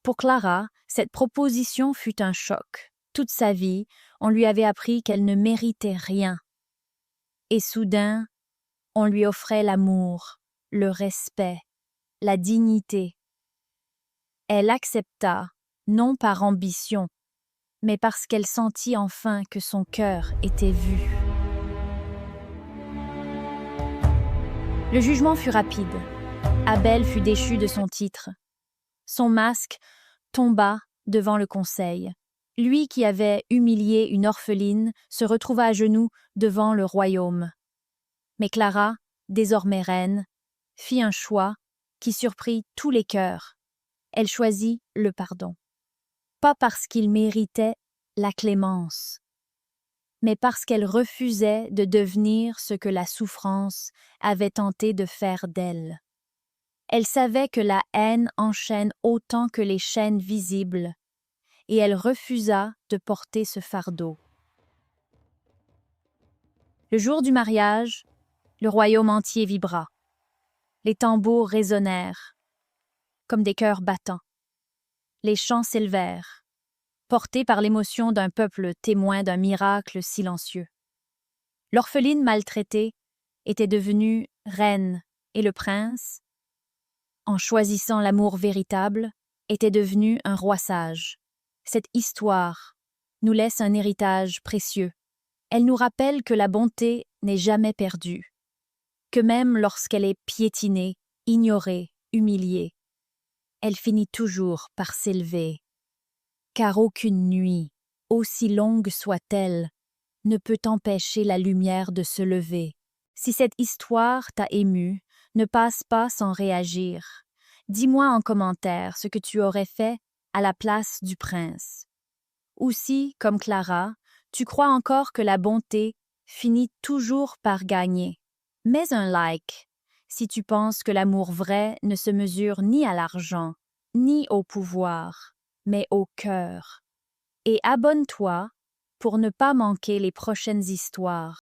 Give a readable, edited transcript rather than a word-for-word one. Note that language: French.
Pour Clara, cette proposition fut un choc. Toute sa vie, on lui avait appris qu'elle ne méritait rien. Et soudain, on lui offrait l'amour, le respect, la dignité. Elle accepta, non par ambition, mais parce qu'elle sentit enfin que son cœur était vu. Le jugement fut rapide. Abel fut déchu de son titre. Son masque tomba devant le conseil. Lui qui avait humilié une orpheline se retrouva à genoux devant le royaume. Mais Clara, désormais reine, fit un choix qui surprit tous les cœurs. Elle choisit le pardon. Pas parce qu'il méritait la clémence, mais parce qu'elle refusait de devenir ce que la souffrance avait tenté de faire d'elle. Elle savait que la haine enchaîne autant que les chaînes visibles, et elle refusa de porter ce fardeau. Le jour du mariage, le royaume entier vibra. Les tambours résonnèrent, comme des cœurs battants. Les chants s'élevèrent, portés par l'émotion d'un peuple témoin d'un miracle silencieux. L'orpheline maltraitée était devenue reine, et le prince, en choisissant l'amour véritable, était devenu un roi sage. Cette histoire nous laisse un héritage précieux. Elle nous rappelle que la bonté n'est jamais perdue, que même lorsqu'elle est piétinée, ignorée, humiliée, elle finit toujours par s'élever. Car aucune nuit, aussi longue soit-elle, ne peut empêcher la lumière de se lever. Si cette histoire t'a ému, ne passe pas sans réagir. Dis-moi en commentaire ce que tu aurais fait à la place du prince. Ou si, comme Clara, tu crois encore que la bonté finit toujours par gagner. Mets un like si tu penses que l'amour vrai ne se mesure ni à l'argent, ni au pouvoir, mais au cœur. Et abonne-toi pour ne pas manquer les prochaines histoires.